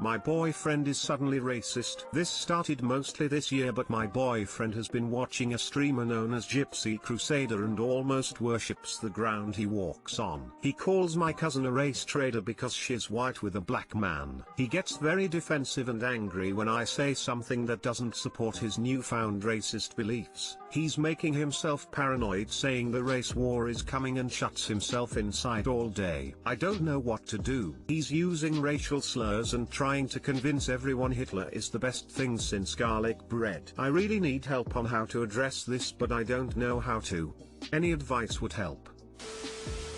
My boyfriend is suddenly racist. This started mostly this year, but my boyfriend has been watching a streamer known as Gypsy Crusader and almost worships the ground he walks on. He calls my cousin a race trader because she's white with a black man. He gets very defensive and angry when I say something that doesn't support his newfound racist beliefs. He's making himself paranoid, saying the race war is coming, and shuts himself inside all day. I don't know what to do. He's using racial slurs and trying to convince everyone Hitler is the best thing since garlic bread. I really need help on how to address this, but I don't know how to. Any advice would help.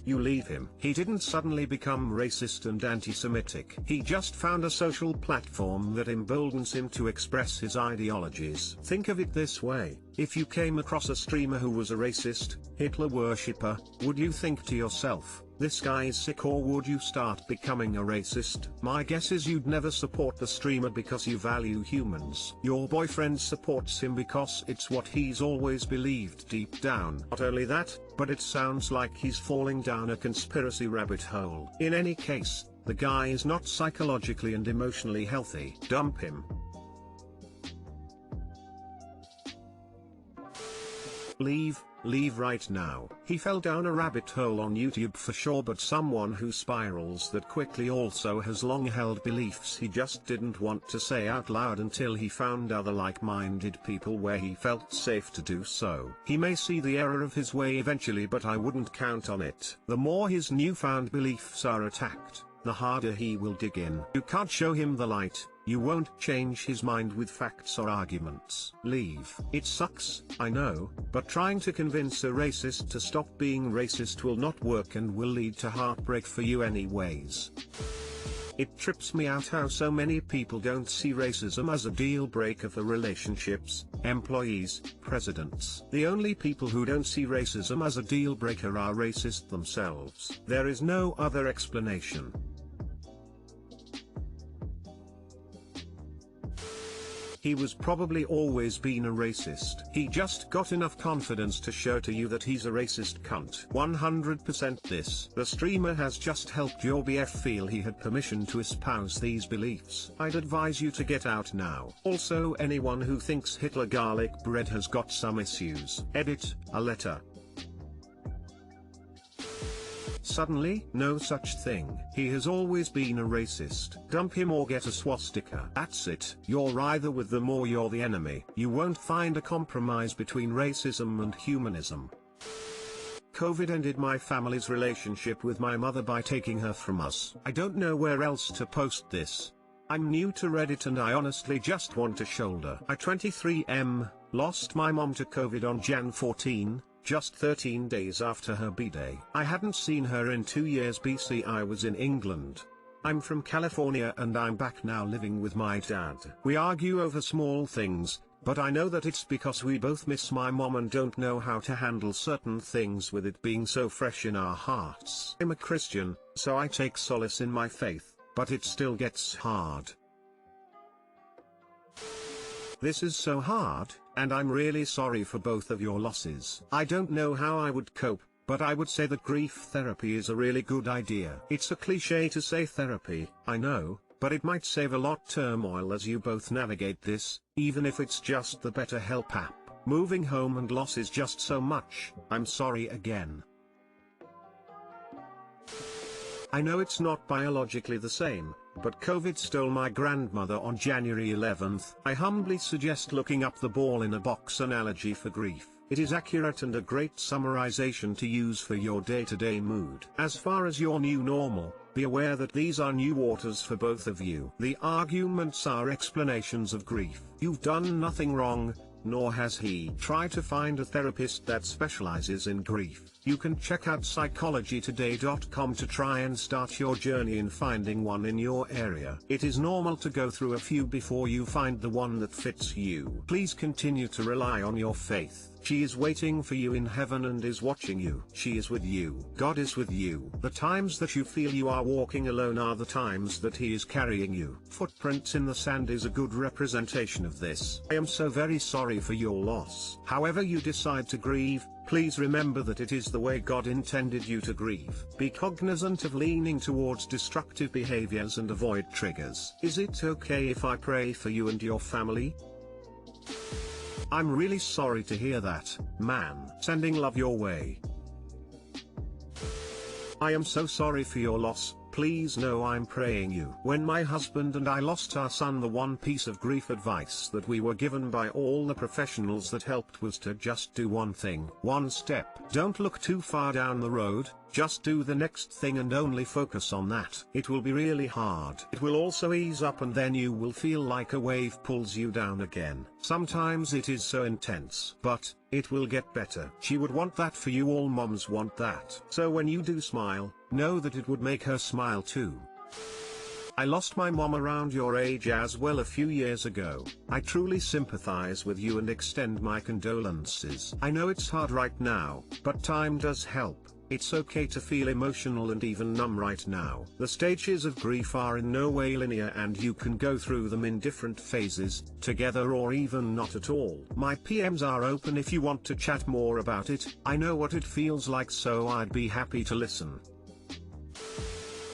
You leave him. He didn't suddenly become racist and anti-Semitic. He just found a social platform that emboldens him to express his ideologies. Think of it this way: if you came across a streamer who was a racist, Hitler worshipper, would you think to yourself, this guy is sick, or would you start becoming a racist? My guess is you'd never support the streamer because you value humans. Your boyfriend supports him because it's what he's always believed deep down. Not only that, but it sounds like he's falling down a conspiracy rabbit hole. In any case, the guy is not psychologically and emotionally healthy. Dump him. Leave right now. He fell down a rabbit hole on YouTube for sure, but someone who spirals that quickly also has long-held beliefs he just didn't want to say out loud until he found other like-minded people where he felt safe to do so. He may see the error of his way eventually, but I wouldn't count on it. The more his newfound beliefs are attacked, the harder he will dig in. You can't show him the light. You won't change his mind with facts or arguments. Leave. It sucks, I know, but trying to convince a racist to stop being racist will not work and will lead to heartbreak for you anyways. It trips me out how so many people don't see racism as a deal breaker for relationships, employees, presidents. The only people who don't see racism as a deal breaker are racists themselves. There is no other explanation. He was probably always been a racist. He just got enough confidence to show to you that he's a racist cunt. 100% this. The streamer has just helped your BF feel he had permission to espouse these beliefs. I'd advise you to get out now. Also, anyone who thinks Hitler garlic bread has got some issues. Edit, a letter. Suddenly, no such thing. He has always been a racist. Dump him or get a swastika. That's it. You're either with them or you're the enemy. You won't find a compromise between racism and humanism. COVID ended my family's relationship with my mother by taking her from us. I don't know where else to post this. I'm new to Reddit and I honestly just want a shoulder. I 23M, lost my mom to COVID on Jan 14. Just 13 days after her B-Day. I hadn't seen her in 2 years BC. I was in England. I'm from California and I'm back now living with my dad. We argue over small things, but I know that it's because we both miss my mom and don't know how to handle certain things with it being so fresh in our hearts. I'm a Christian, so I take solace in my faith, but it still gets hard. This is so hard, and I'm really sorry for both of your losses. I don't know how I would cope, but I would say that grief therapy is a really good idea. It's a cliche to say therapy, I know, but it might save a lot turmoil as you both navigate this, even if it's just the BetterHelp app. Moving home and loss is just so much. I'm sorry again. I know it's not biologically the same, but COVID stole my grandmother on January 11th. I humbly suggest looking up the ball in a box analogy for grief. It is accurate and a great summarization to use for your day-to-day mood. As far as your new normal, be aware that these are new waters for both of you. The arguments are explanations of grief. You've done nothing wrong, nor has he. Try to find a therapist that specializes in grief. You can check out psychologytoday.com to try and start your journey in finding one in your area. It is normal to go through a few before you find the one that fits you. Please continue to rely on your faith. She is waiting for you in heaven and is watching you. She is with you. God is with you. The times that you feel you are walking alone are the times that he is carrying you. Footprints in the sand is a good representation of this. I am so very sorry for your loss. However you decide to grieve, Please remember that it is the way God intended you to grieve. Be cognizant of leaning towards destructive behaviors and avoid triggers. Is it okay if I pray for you and your family? I'm really sorry to hear that, man. Sending love your way. I am so sorry for your loss. Please know I'm praying you. When my husband and I lost our son, the one piece of grief advice that we were given by all the professionals that helped was to just do one thing. One step. Don't look too far down the road, just do the next thing and only focus on that. It will be really hard. It will also ease up and then you will feel like a wave pulls you down again. Sometimes it is so intense, but it will get better. She would want that for you. All moms want that. So when you do smile, know that it would make her smile too. I lost my mom around your age as well a few years ago. I truly sympathize with you and extend my condolences. I know it's hard right now, but time does help. It's okay to feel emotional and even numb right now. The stages of grief are in no way linear and you can go through them in different phases, together or even not at all. My PMs are open if you want to chat more about it. I know what it feels like, so I'd be happy to listen.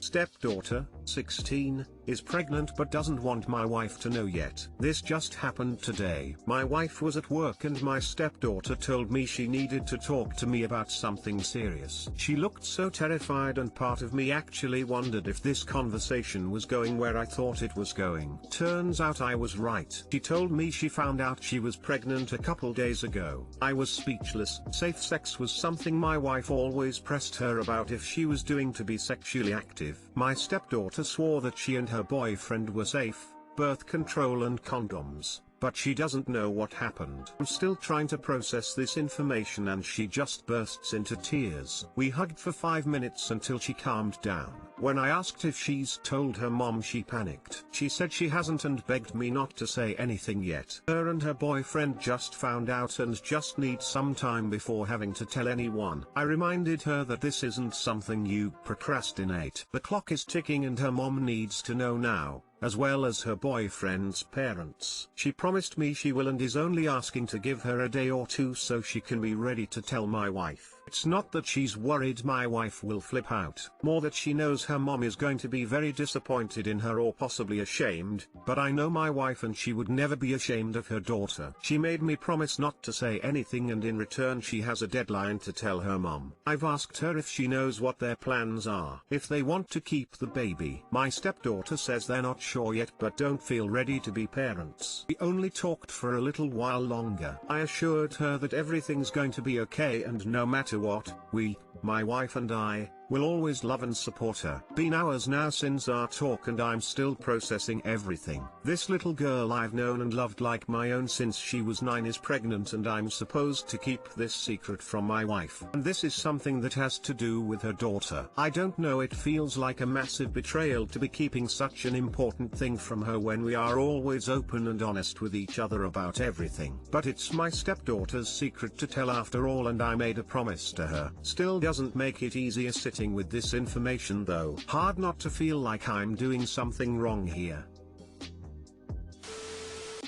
Stepdaughter, 16, is pregnant but doesn't want my wife to know yet. This just happened today. My wife was at work and my stepdaughter told me she needed to talk to me about something serious. She looked so terrified and part of me actually wondered if this conversation was going where I thought it was going. Turns out I was right. She told me she found out she was pregnant a couple days ago. I was speechless. Safe sex was something my wife always pressed her about if she was doing to be sexually active. My stepdaughter swore that she and her boyfriend were safe, birth control and condoms, but she doesn't know what happened. I'm still trying to process this information and she just bursts into tears. We hugged for 5 minutes until she calmed down. When I asked if she's told her mom, she panicked. She said she hasn't and begged me not to say anything yet. Her and her boyfriend just found out and just need some time before having to tell anyone. I reminded her that this isn't something you procrastinate. The clock is ticking and her mom needs to know now, as well as her boyfriend's parents. She promised me she will and is only asking to give her a day or two so she can be ready to tell my wife. It's not that she's worried my wife will flip out, more that she knows her mom is going to be very disappointed in her or possibly ashamed, but I know my wife and she would never be ashamed of her daughter. She made me promise not to say anything and in return she has a deadline to tell her mom. I've asked her if she knows what their plans are, if they want to keep the baby. My stepdaughter says they're not sure yet but don't feel ready to be parents. We only talked for a little while longer. I assured her that everything's going to be okay and no matter what, we, my wife and I, will always love and support her. Been hours now since our talk and I'm still processing everything. This little girl I've known and loved like my own since she was 9 is pregnant and I'm supposed to keep this secret from my wife. And this is something that has to do with her daughter. I don't know, it feels like a massive betrayal to be keeping such an important thing from her when we are always open and honest with each other about everything. But it's my stepdaughter's secret to tell after all and I made a promise to her. Still doesn't make it easier sitting with this information though. Hard not to feel like I'm doing something wrong here.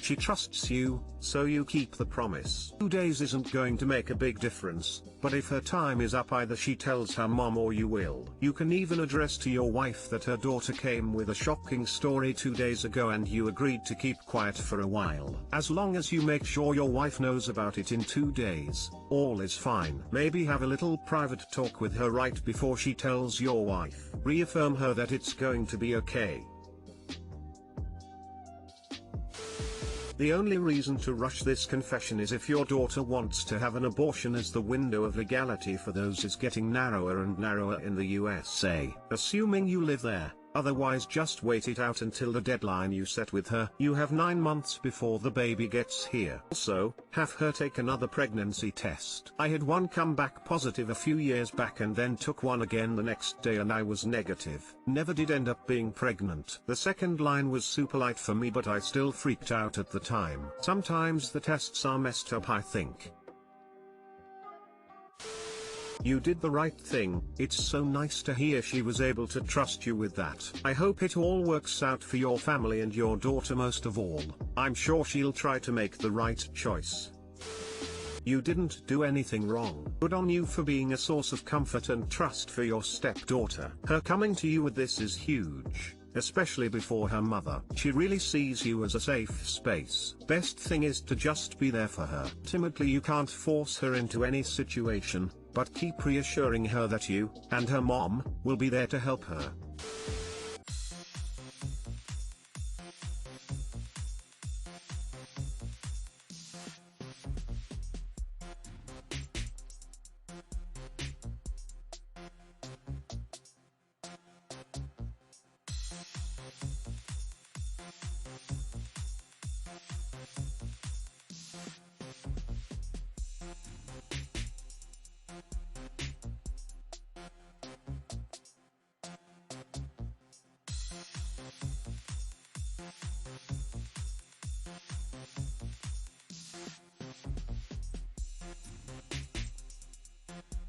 She trusts you, so you keep the promise. 2 days isn't going to make a big difference, but if her time is up either she tells her mom or you will. You can even address to your wife that her daughter came with a shocking story 2 days ago and you agreed to keep quiet for a while. As long as you make sure your wife knows about it in 2 days, all is fine. Maybe have a little private talk with her right before she tells your wife. Reaffirm her that it's going to be okay. The only reason to rush this confession is if your daughter wants to have an abortion, as the window of legality for those is getting narrower and narrower in the USA. Assuming you live there. Otherwise just wait it out until the deadline you set with her. You have 9 months before the baby gets here. Also, have her take another pregnancy test. I had one come back positive a few years back and then took one again the next day and I was negative. Never did end up being pregnant. The second line was super light for me but I still freaked out at the time. Sometimes the tests are messed up, I think. You did the right thing. It's so nice to hear she was able to trust you with that. I hope it all works out for your family and your daughter most of all. I'm sure she'll try to make the right choice. You didn't do anything wrong. Good on you for being a source of comfort and trust for your stepdaughter. Her coming to you with this is huge, especially before her mother. She really sees you as a safe space. Best thing is to just be there for her. Ultimately, you can't force her into any situation, but keep reassuring her that you, and her mom, will be there to help her.